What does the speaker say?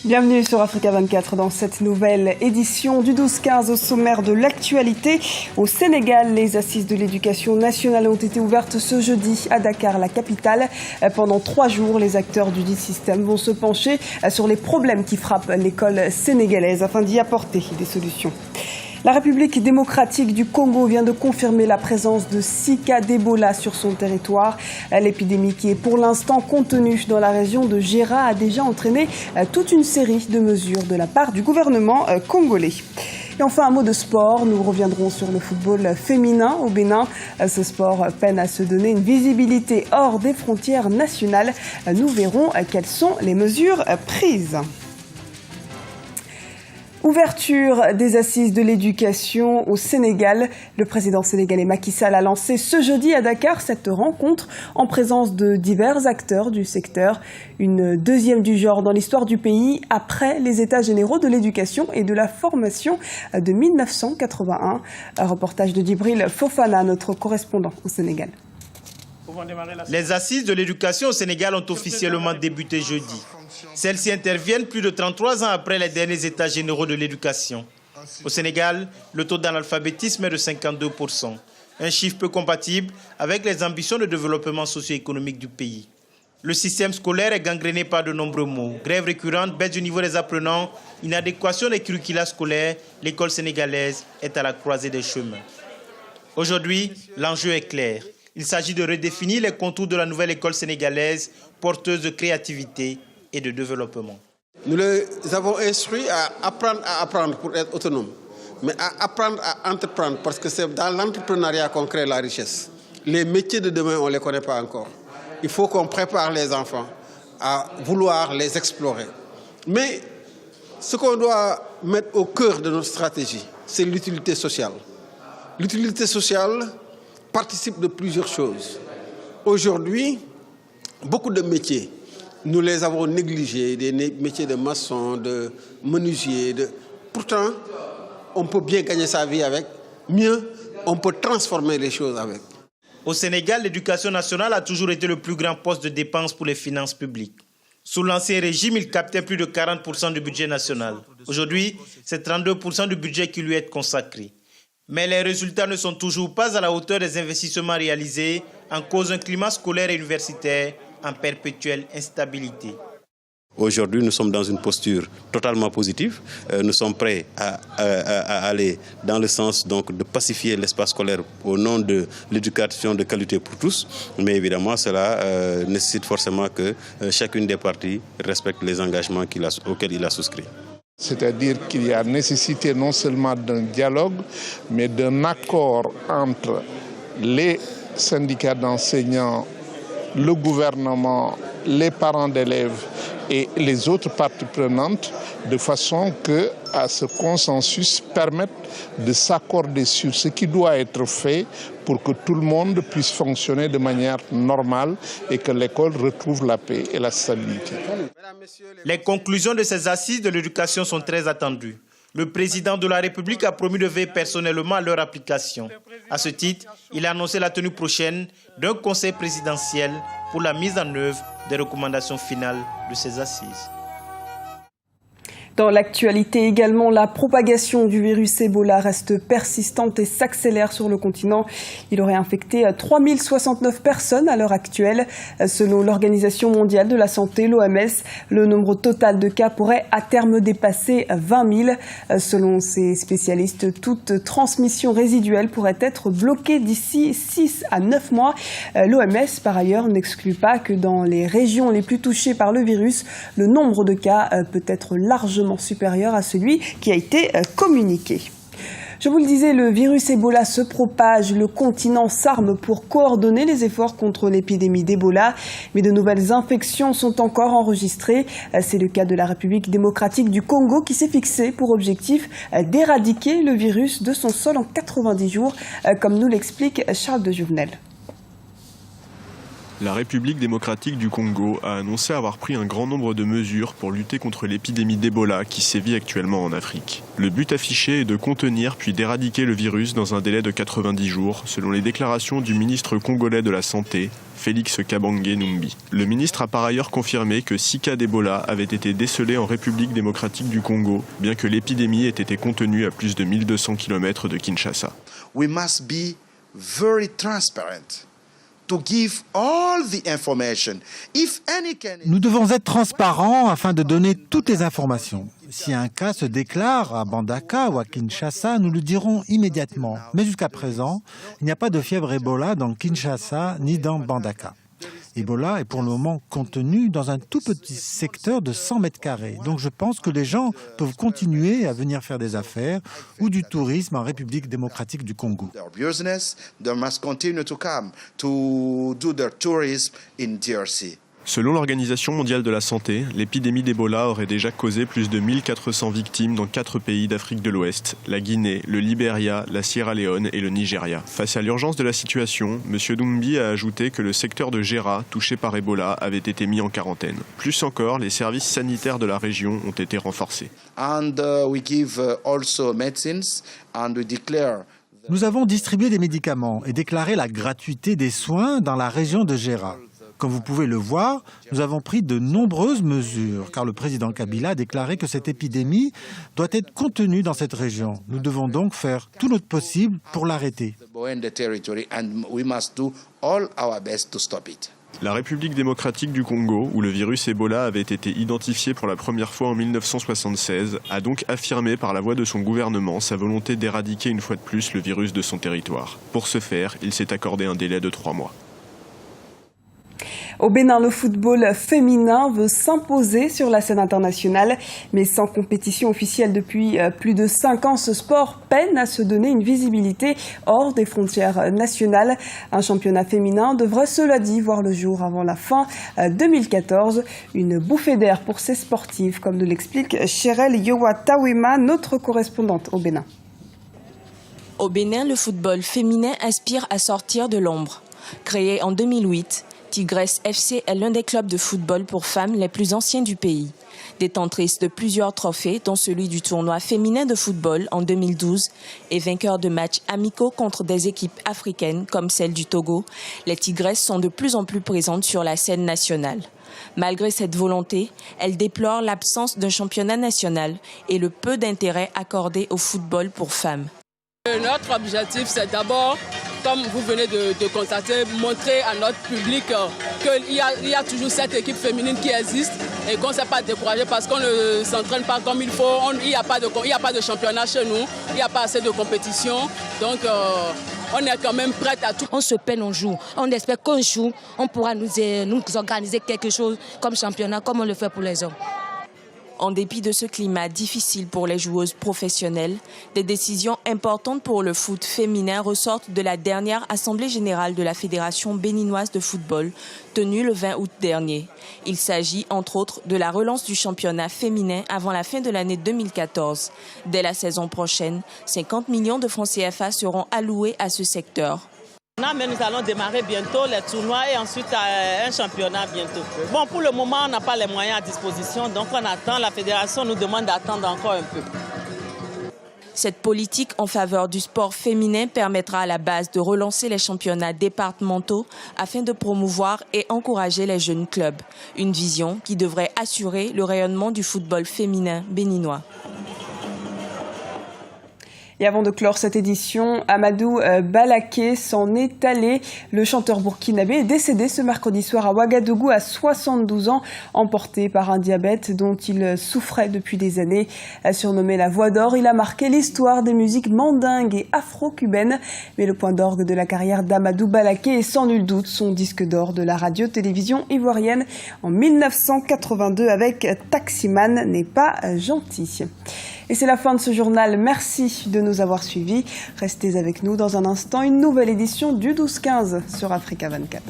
Bienvenue sur Africa 24 dans cette nouvelle édition du 12-15 au sommaire de l'actualité. Au Sénégal, les assises de l'éducation nationale ont été ouvertes ce jeudi à Dakar, la capitale. Pendant 3 jours, les acteurs du dit système vont se pencher sur les problèmes qui frappent l'école sénégalaise afin d'y apporter des solutions. La République démocratique du Congo vient de confirmer la présence de 6 cas d'Ebola sur son territoire. L'épidémie qui est pour l'instant contenue dans la région de Gera a déjà entraîné toute une série de mesures de la part du gouvernement congolais. Et enfin, un mot de sport. Nous reviendrons sur le football féminin au Bénin. Ce sport peine à se donner une visibilité hors des frontières nationales. Nous verrons quelles sont les mesures prises. Ouverture des assises de l'éducation au Sénégal. Le président sénégalais Macky Sall a lancé ce jeudi à Dakar cette rencontre en présence de divers acteurs du secteur. Une deuxième du genre dans l'histoire du pays après les États généraux de l'éducation et de la formation de 1981. Un reportage de Djibril Fofana, notre correspondant au Sénégal. Les assises de l'éducation au Sénégal ont officiellement débuté jeudi. Celles-ci interviennent plus de 33 ans après les derniers états généraux de l'éducation. Au Sénégal, le taux d'analphabétisme est de 52%, un chiffre peu compatible avec les ambitions de développement socio-économique du pays. Le système scolaire est gangréné par de nombreux maux. Grève récurrente, baisse du niveau des apprenants, inadéquation des curricula scolaires, l'école sénégalaise est à la croisée des chemins. Aujourd'hui, l'enjeu est clair. Il s'agit de redéfinir les contours de la nouvelle école sénégalaise, porteuse de créativité et de développement. Nous les avons instruits à apprendre pour être autonomes, mais à apprendre à entreprendre, parce que c'est dans l'entrepreneuriat qu'on crée la richesse. Les métiers de demain, on ne les connaît pas encore. Il faut qu'on prépare les enfants à vouloir les explorer. Mais ce qu'on doit mettre au cœur de notre stratégie, c'est l'utilité sociale. L'utilité sociale participe de plusieurs choses. Aujourd'hui, beaucoup de métiers, nous les avons négligés, des métiers de maçon, de menuisier. Pourtant, on peut bien gagner sa vie avec. Mieux, on peut transformer les choses avec. Au Sénégal, l'éducation nationale a toujours été le plus grand poste de dépense pour les finances publiques. Sous l'ancien régime, il captait plus de 40% du budget national. Aujourd'hui, c'est 32% du budget qui lui est consacré. Mais les résultats ne sont toujours pas à la hauteur des investissements réalisés en cause d'un climat scolaire et universitaire en perpétuelle instabilité. Aujourd'hui, nous sommes dans une posture totalement positive. Nous sommes prêts à aller dans le sens donc, de pacifier l'espace scolaire au nom de l'éducation de qualité pour tous. Mais évidemment, cela nécessite forcément que chacune des parties respecte les engagements auxquels il a souscrit. C'est-à-dire qu'il y a nécessité non seulement d'un dialogue, mais d'un accord entre les syndicats d'enseignants, le gouvernement, les parents d'élèves et les autres parties prenantes, de façon que ce consensus permette de s'accorder sur ce qui doit être fait pour que tout le monde puisse fonctionner de manière normale et que l'école retrouve la paix et la stabilité. Les conclusions de ces assises de l'éducation sont très attendues. Le président de la République a promis de veiller personnellement à leur application. À ce titre, il a annoncé la tenue prochaine d'un conseil présidentiel pour la mise en œuvre des recommandations finales de ces assises. Dans l'actualité également, la propagation du virus Ebola reste persistante et s'accélère sur le continent. Il aurait infecté 3069 personnes à l'heure actuelle. Selon l'Organisation mondiale de la santé, l'OMS, le nombre total de cas pourrait à terme dépasser 20 000. Selon ces spécialistes, toute transmission résiduelle pourrait être bloquée d'ici 6 à 9 mois. L'OMS, par ailleurs, n'exclut pas que dans les régions les plus touchées par le virus, le nombre de cas peut être largement supérieur à celui qui a été communiqué. Je vous le disais, le virus Ebola se propage. Le continent s'arme pour coordonner les efforts contre l'épidémie d'Ebola. Mais de nouvelles infections sont encore enregistrées. C'est le cas de la République démocratique du Congo qui s'est fixé pour objectif d'éradiquer le virus de son sol en 90 jours, comme nous l'explique Charles de Jouvenel. La République démocratique du Congo a annoncé avoir pris un grand nombre de mesures pour lutter contre l'épidémie d'Ebola qui sévit actuellement en Afrique. Le but affiché est de contenir puis d'éradiquer le virus dans un délai de 90 jours, selon les déclarations du ministre congolais de la Santé, Félix Kabange Numbi. Le ministre a par ailleurs confirmé que 6 cas d'Ebola avaient été décelés en République démocratique du Congo, bien que l'épidémie ait été contenue à plus de 1200 km de Kinshasa. We must be very transparent. Nous devons être transparents afin de donner toutes les informations. Si un cas se déclare à Mbandaka ou à Kinshasa, nous le dirons immédiatement. Mais jusqu'à présent, il n'y a pas de fièvre Ebola dans Kinshasa ni dans Mbandaka. Ebola est pour le moment contenu dans un tout petit secteur de 100 mètres carrés. Donc je pense que les gens peuvent continuer à venir faire des affaires ou du tourisme en République démocratique du Congo. Selon l'Organisation mondiale de la santé, l'épidémie d'Ebola aurait déjà causé plus de 1400 victimes dans 4 pays d'Afrique de l'Ouest, la Guinée, le Libéria, la Sierra Leone et le Nigeria. Face à l'urgence de la situation, M. Numbi a ajouté que le secteur de Gera, touché par Ebola, avait été mis en quarantaine. Plus encore, les services sanitaires de la région ont été renforcés. Nous avons distribué des médicaments et déclaré la gratuité des soins dans la région de Gera. Comme vous pouvez le voir, nous avons pris de nombreuses mesures, car le président Kabila a déclaré que cette épidémie doit être contenue dans cette région. Nous devons donc faire tout notre possible pour l'arrêter. La République démocratique du Congo, où le virus Ebola avait été identifié pour la première fois en 1976, a donc affirmé par la voix de son gouvernement sa volonté d'éradiquer une fois de plus le virus de son territoire. Pour ce faire, il s'est accordé un délai de 3 mois. Au Bénin, le football féminin veut s'imposer sur la scène internationale, mais sans compétition officielle depuis plus de 5 ans, ce sport peine à se donner une visibilité hors des frontières nationales. Un championnat féminin devrait, cela dit, voir le jour avant la fin 2014. Une bouffée d'air pour ces sportives, comme nous l'explique Chérel Yowa-Tawema, notre correspondante au Bénin. Au Bénin, le football féminin aspire à sortir de l'ombre. Créé en 2008, Tigresse FC est l'un des clubs de football pour femmes les plus anciens du pays. Détentrice de plusieurs trophées, dont celui du tournoi féminin de football en 2012 et vainqueur de matchs amicaux contre des équipes africaines comme celle du Togo, les Tigresses sont de plus en plus présentes sur la scène nationale. Malgré cette volonté, elle déplore l'absence d'un championnat national et le peu d'intérêt accordé au football pour femmes. Notre objectif, c'est d'abord, comme vous venez de constater, montrer à notre public qu'il y a toujours cette équipe féminine qui existe et qu'on ne s'est pas découragé parce qu'on ne s'entraîne pas comme il faut. Il n'y a pas de championnat chez nous, il n'y a pas assez de compétition. Donc, on est quand même prête à tout. On se peine, on joue. On espère qu'un jour, on pourra nous organiser quelque chose comme championnat, comme on le fait pour les hommes. En dépit de ce climat difficile pour les joueuses professionnelles, des décisions importantes pour le foot féminin ressortent de la dernière Assemblée générale de la Fédération béninoise de football, tenue le 20 août dernier. Il s'agit, entre autres, de la relance du championnat féminin avant la fin de l'année 2014. Dès la saison prochaine, 50 millions de francs CFA seront alloués à ce secteur. Mais nous allons démarrer bientôt les tournois et ensuite un championnat bientôt. Bon, pour le moment, on n'a pas les moyens à disposition, donc on attend. La fédération nous demande d'attendre encore un peu. Cette politique en faveur du sport féminin permettra à la base de relancer les championnats départementaux afin de promouvoir et encourager les jeunes clubs. Une vision qui devrait assurer le rayonnement du football féminin béninois. Et avant de clore cette édition, Amadou Balaké s'en est allé. Le chanteur burkinabé est décédé ce mercredi soir à Ouagadougou à 72 ans, emporté par un diabète dont il souffrait depuis des années. Surnommé la Voix d'Or, il a marqué l'histoire des musiques mandingues et afro-cubaines. Mais le point d'orgue de la carrière d'Amadou Balaké est sans nul doute son disque d'or de la radio-télévision ivoirienne en 1982 avec Taximan n'est pas gentil. Et c'est la fin de ce journal. Merci de nous avoir suivis. Restez avec nous dans un instant. Une nouvelle édition du 12-15 sur Africa 24.